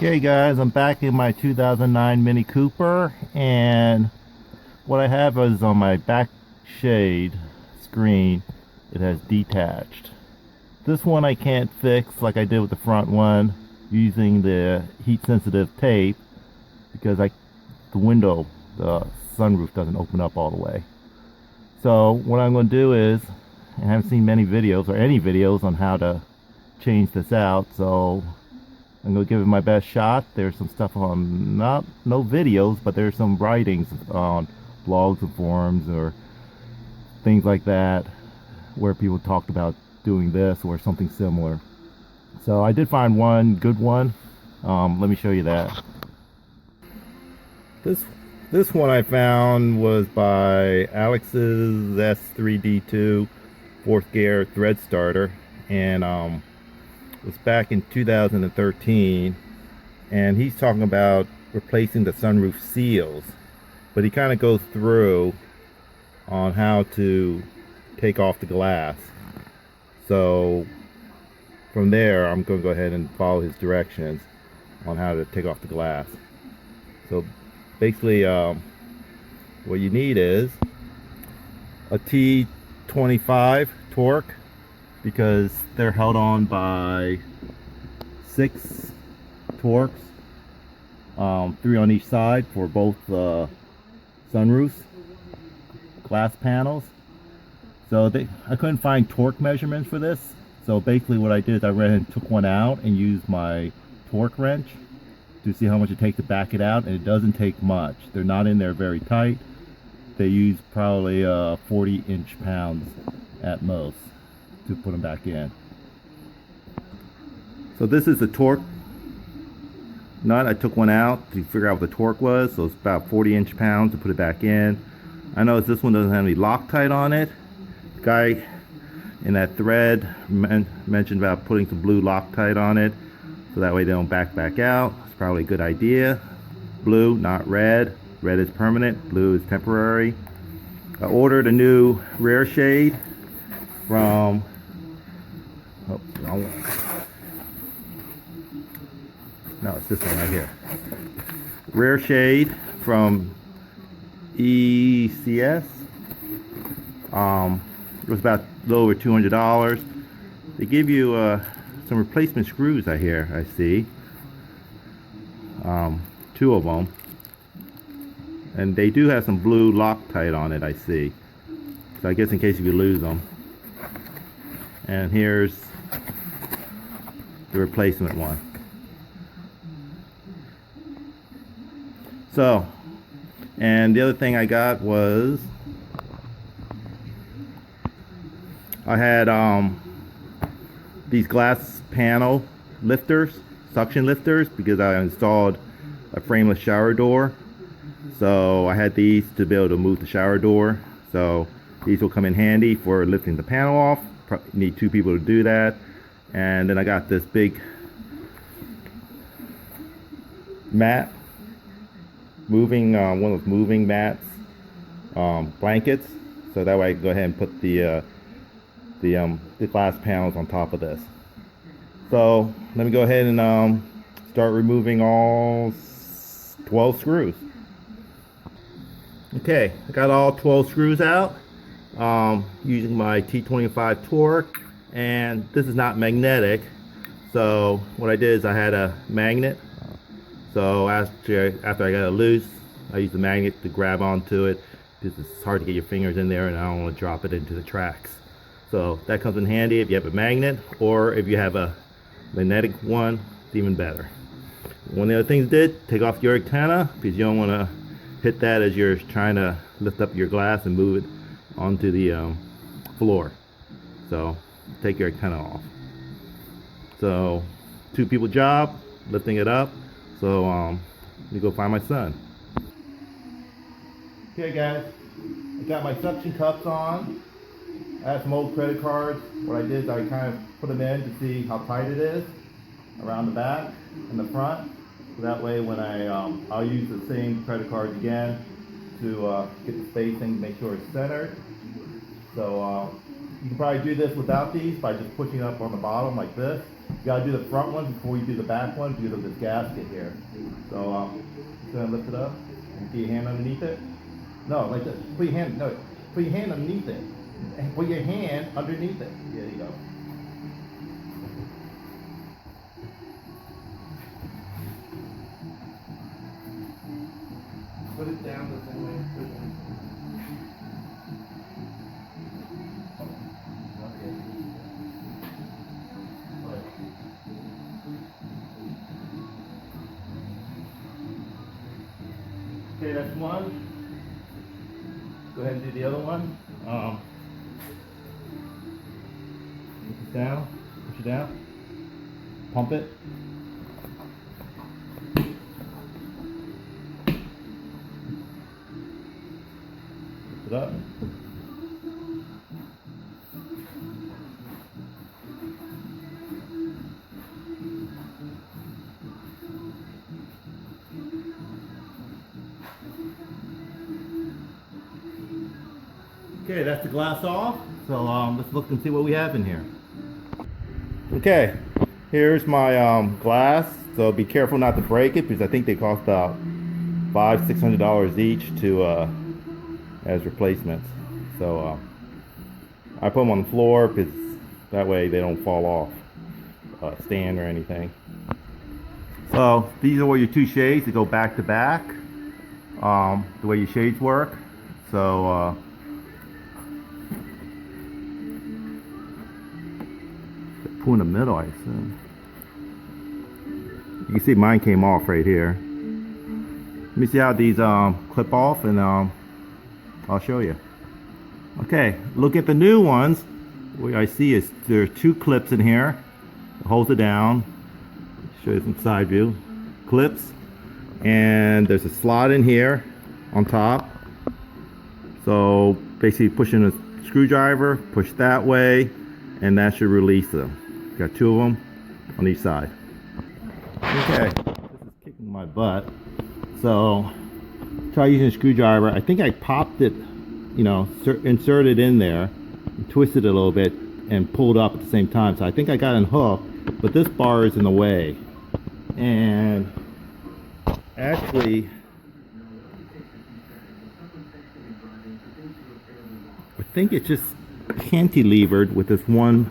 Okay guys, I'm back in my 2009 Mini Cooper, and what I have is on my back shade screen, it has detached. This one I can't fix like I did with the front one using the heat sensitive tape because the window, the sunroof doesn't open up all the way. So what I'm going to do is, I haven't seen many videos or any videos on how to change this out, so I'm going to give it my best shot. There's some stuff on, no videos, but there's some writings on blogs and forums or things like that where people talked about doing this or something similar. So I did find one good one. Let me show you that. This one I found was by Alex's S3D2 fourth gear thread starter, and was back in 2013, and he's talking about replacing the sunroof seals, but he kind of goes through on how to take off the glass. So from there I'm going to go ahead and follow his directions on how to take off the glass. So basically what you need is a T25 torque, because they're held on by 6 torques, 3 on each side for both sunroofs, glass panels. So I couldn't find torque measurements for this, so basically what I did is I ran and took one out and used my torque wrench to see how much it takes to back it out, and it doesn't take much. They're not in there very tight. They use probably 40 inch-pounds at most to put them back in. So this is the torque nut. I took one out to figure out what the torque was, so it's about 40 inch-pounds to put it back in. I noticed this one doesn't have any Loctite on it. The guy in that thread mentioned about putting some blue Loctite on it so that way they don't back out. It's probably a good idea. Blue, not red. Red is permanent, blue is temporary. I ordered a new rear shade from no, it's this one right here. Rear shade from ECS. It was about a little over $200. They give you some replacement screws. I see 2 of them, and they do have some blue Loctite on it. I see. So I guess in case you lose them. And here's the replacement one. So, and the other thing I got was I had these glass panel lifters, suction lifters, because I installed a frameless shower door. So I had these to be able to move the shower door. So these will come in handy for lifting the panel off. Need 2 people to do that. And then I got this big mat, moving one of those moving mats, blankets, so that way I can go ahead and put the glass panels on top of this. So let me go ahead and start removing all 12 screws. Okay, I got all 12 screws out using my T25 torque, and this is not magnetic. So what I did is I had a magnet. So after I got it loose, I used the magnet to grab onto it, because it's hard to get your fingers in there and I don't want to drop it into the tracks. So that comes in handy if you have a magnet, or if you have a magnetic one, it's even better. One of the other things take off your antenna, because you don't want to hit that as you're trying to lift up your glass and move it onto the floor. So take your antenna off. So 2 people job lifting it up. So let me go find my son. Okay guys, I got my suction cups on. I have some old credit cards. What I did is I kind of put them in to see how tight it is around the back and the front. So that way when I'll use the same credit cards again to get the spacing, make sure it's centered. So you can probably do this without these by just pushing up on the bottom like this. You gotta do the front one before you do the back one due to this gasket here. So just gonna lift it up and put your hand underneath it. No, like this. Put your hand, no, put your hand underneath it. And put your hand underneath it. There you go. Put it down the same way. Okay, that's one. Go ahead and do the other one. Push it down. Push it down. Pump it. Lift it up. Okay, that's the glass off. So let's look and see what we have in here. Okay, here's my glass. So be careful not to break it because I think they cost about $500–600 each to as replacements. So I put them on the floor because that way they don't fall off stand or anything. So these are your two shades that go back to back. The way your shades work. So in the middle, I assume. You can see mine came off right here. Let me see how these clip off, and I'll show you. Okay, look at the new ones. What I see is there are two clips in here. It holds it down. Show you some side view. Clips, and there's a slot in here on top. So basically, push in a screwdriver, push that way, and that should release them. Got two of them on each side. Okay, this is kicking my butt. So try using a screwdriver. I think I popped it, you know, inserted in there, and twisted it a little bit, and pulled up at the same time. So I think I got it hooked, but this bar is in the way. And actually, I think it's just cantilevered with this one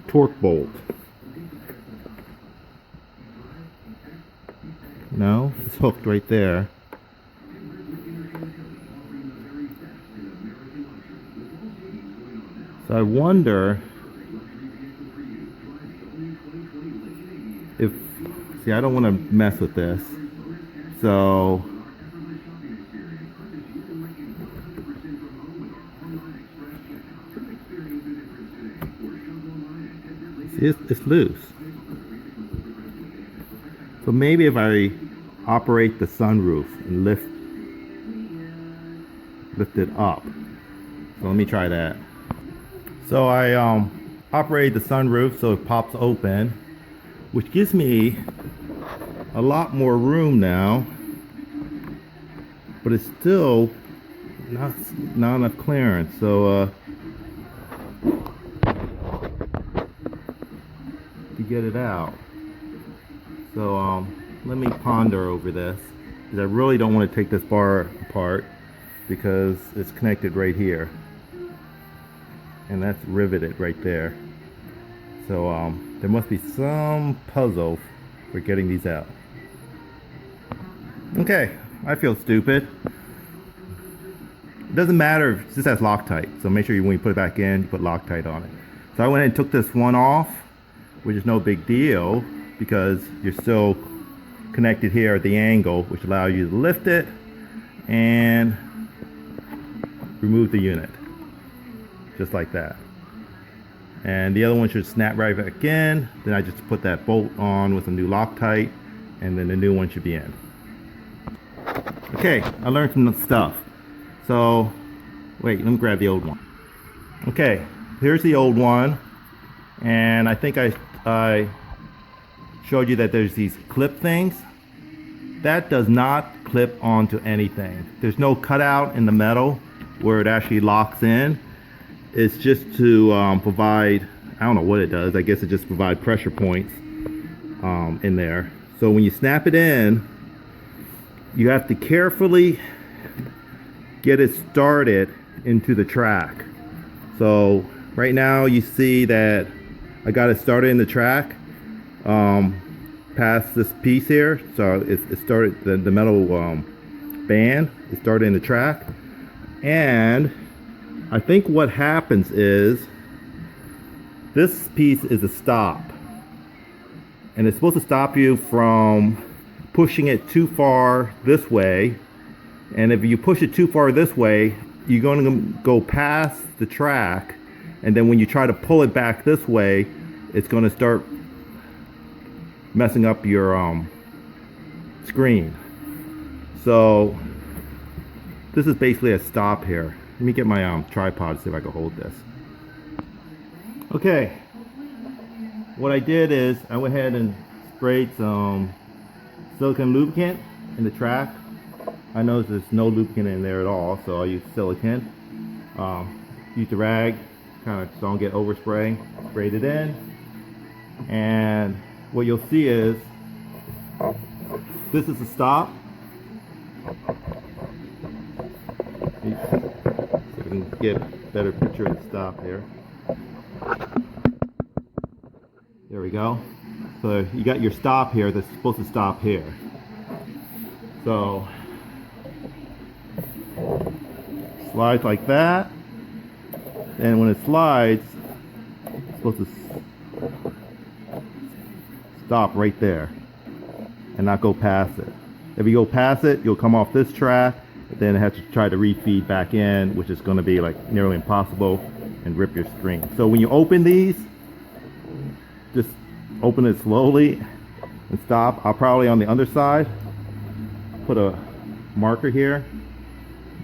torque bolt. No, it's hooked right there. So I wonder if, see, I don't want to mess with this. So it's loose. So maybe if I operate the sunroof and lift it up. So let me try that. So I operate the sunroof so it pops open, which gives me a lot more room now, but it's still not enough clearance. So to get it out. So let me ponder over this, because I really don't want to take this bar apart because it's connected right here, and that's riveted right there. So there must be some puzzle for getting these out. Okay, I feel stupid. It doesn't matter if this has Loctite, so make sure when you put it back in, you put Loctite on it. So I went and took this one off, which is no big deal because you're still connected here at the angle, which allows you to lift it and remove the unit, just like that. And the other one should snap right back in. Then I just put that bolt on with a new Loctite, and then the new one should be in. Okay, I learned some stuff. So, wait, let me grab the old one. Okay, here's the old one, and I think I showed you that there's these clip things. That does not clip onto anything. There's no cutout in the metal where it actually locks in. It's just to provide I don't know what it does. I guess it just provides pressure points in there. So when you snap it in, you have to carefully get it started into the track. So right now you see that I got it started in the track past this piece here. So it started, the metal band, it started in the track. And I think what happens is this piece is a stop. And it's supposed to stop you from pushing it too far this way. And if you push it too far this way, you're going to go past the track. And then when you try to pull it back this way, it's going to start messing up your screen. So this is basically a stop here. Let me get my tripod to see if I can hold this. Okay. What I did is I went ahead and sprayed some silicone lubricant in the track. I noticed there's no lubricant in there at all, so I used silicone. Use the rag, kind of so I don't get overspray. Sprayed it in, and what you'll see is this is the stop. See if we can get a better picture of the stop here. There we go. So you got your stop here that's supposed to stop here. So slides like that, and when it slides, it's supposed to stop right there and not go past it. If you go past it, you'll come off this track, then have to try to refeed back in, which is going to be like nearly impossible, and rip your screen. So when you open these, just open it slowly and stop. I'll probably on the underside put a marker here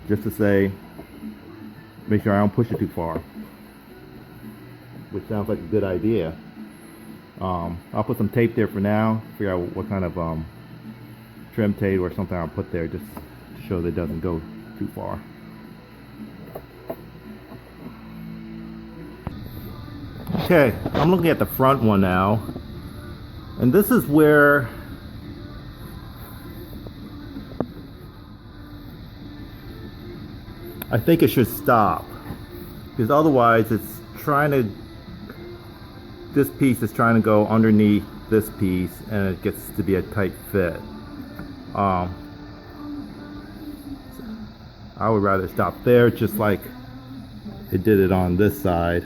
just to say, make sure I don't push it too far, which sounds like a good idea. I'll put some tape there for now, figure out what kind of trim tape or something I'll put there just to show that it doesn't go too far. Okay, I'm looking at the front one now, and this is where I think it should stop, because otherwise it's trying to, this piece is trying to go underneath this piece and it gets to be a tight fit. I would rather stop there, just like it did it on this side.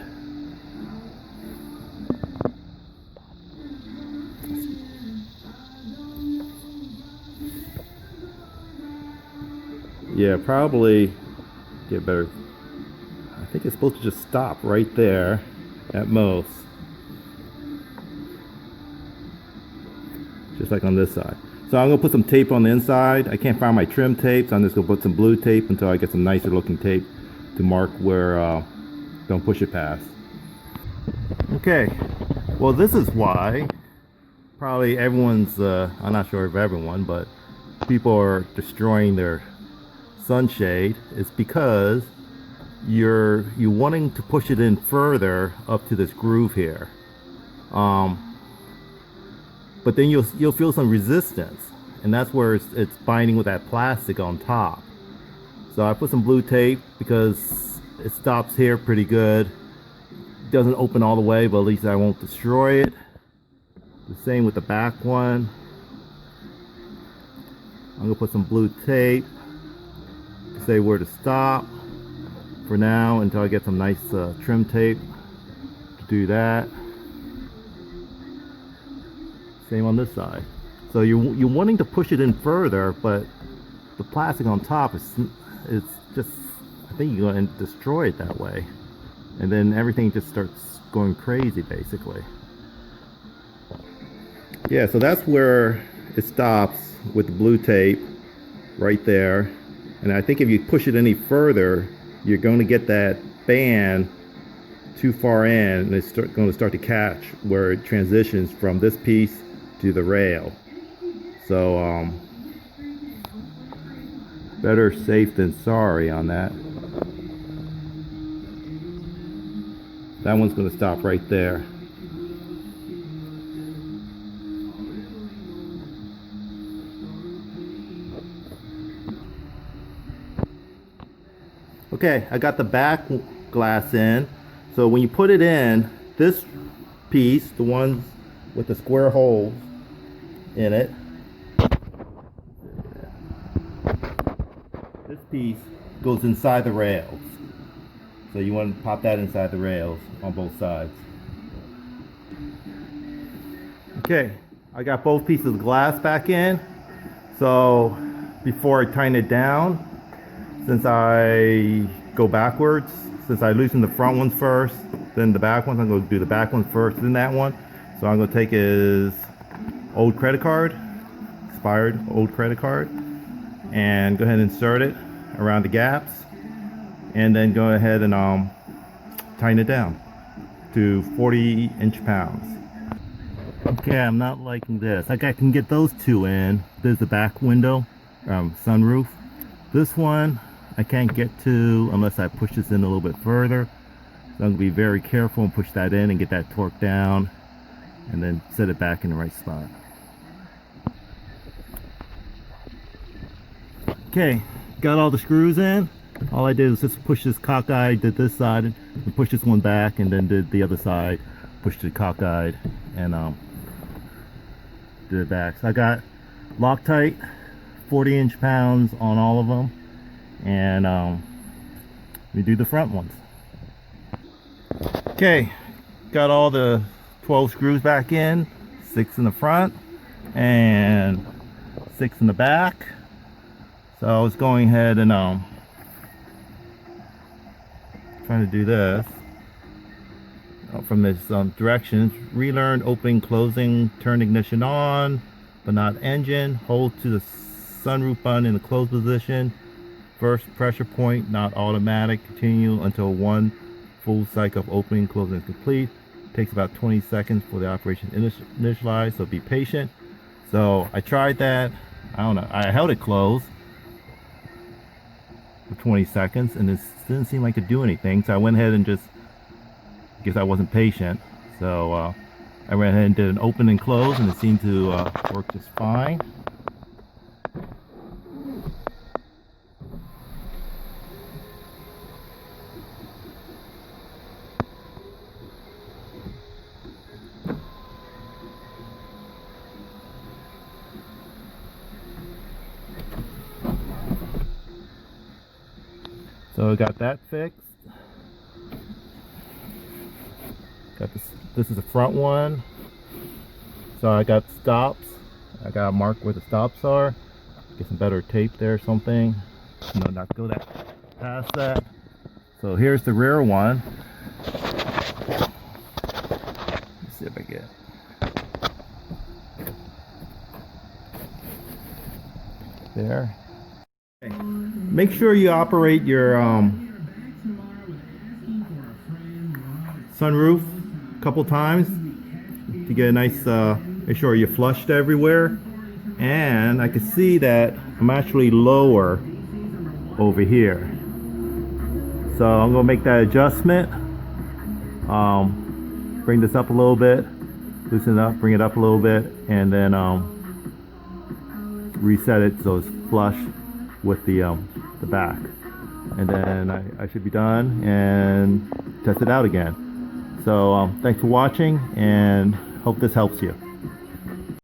Yeah, probably get better. I think it's supposed to just stop right there at most. Just like on this side. So I'm gonna put some tape on the inside. I can't find my trim tape, so I'm just gonna put some blue tape until I get some nicer looking tape to mark where don't push it past. Okay, well this is why probably everyone's, I'm not sure if everyone, but people are destroying their sunshade. It's because you're wanting to push it in further up to this groove here, but then you'll feel some resistance, and that's where it's binding with that plastic on top. So I put some blue tape because it stops here pretty good. It doesn't open all the way, but at least I won't destroy it. The same with the back one. I'm gonna put some blue tape to say where to stop for now until I get some nice trim tape to do that. Same on this side. So you're wanting to push it in further, but the plastic on top is just, I think you're going to destroy it that way, and then everything just starts going crazy basically. Yeah, so that's where it stops with the blue tape right there, and I think if you push it any further, you're going to get that band too far in, and it's going to start to catch where it transitions from this piece to the rail. So better safe than sorry on that. That one's going to stop right there. Okay, I got the back glass in. So when you put it in, this piece, the ones with the square holes in it, this piece goes inside the rails. So you want to pop that inside the rails on both sides. Okay, I got both pieces of glass back in. So before I tighten it down, since I go backwards, since I loosen the front ones first, then the back ones, I'm going to do the back ones first, then that one. So I'm going to take his old credit card, expired old credit card, and go ahead and insert it around the gaps, and then go ahead and tighten it down to 40 inch-pounds. Okay, I'm not liking this. Like, I can get those two in. There's the back window, sunroof. This one I can't get to unless I push this in a little bit further. So I'm going to be very careful and push that in and get that torque down, and then set it back in the right spot. Okay, got all the screws in. All I did was just push this cockeyed, did this side, and push this one back, and then did the other side, pushed it cockeyed, and did it back. So I got Loctite, 40 inch-pounds on all of them, and we do the front ones. Okay, got all the 12 screws back in, 6 in the front and 6 in the back. So I was going ahead and trying to do this from this directions. Relearn opening, closing, turn ignition on but not engine, hold to the sunroof button in the closed position, first pressure point not automatic, continue until one full cycle of opening closing is complete. Takes about 20 seconds for the operation to initialize, so be patient. So I tried that. I don't know, I held it closed for 20 seconds and it didn't seem like it do anything, so I went ahead and just, guess I wasn't patient, so I went ahead and did an open and close, and it seemed to work just fine. So I got that fixed. Got this is the front one. So I got stops. I got to mark where the stops are. Get some better tape there or something. No, not go that past that. So here's the rear one. Let's see if I get. There. Okay. Make sure you operate your sunroof a couple times to get a nice, make sure you're flushed everywhere. And I can see that I'm actually lower over here. So I'm gonna make that adjustment. Bring this up a little bit, loosen it up, bring it up a little bit, and then reset it so it's flush with the back. And then I should be done and test it out again. So thanks for watching and hope this helps you.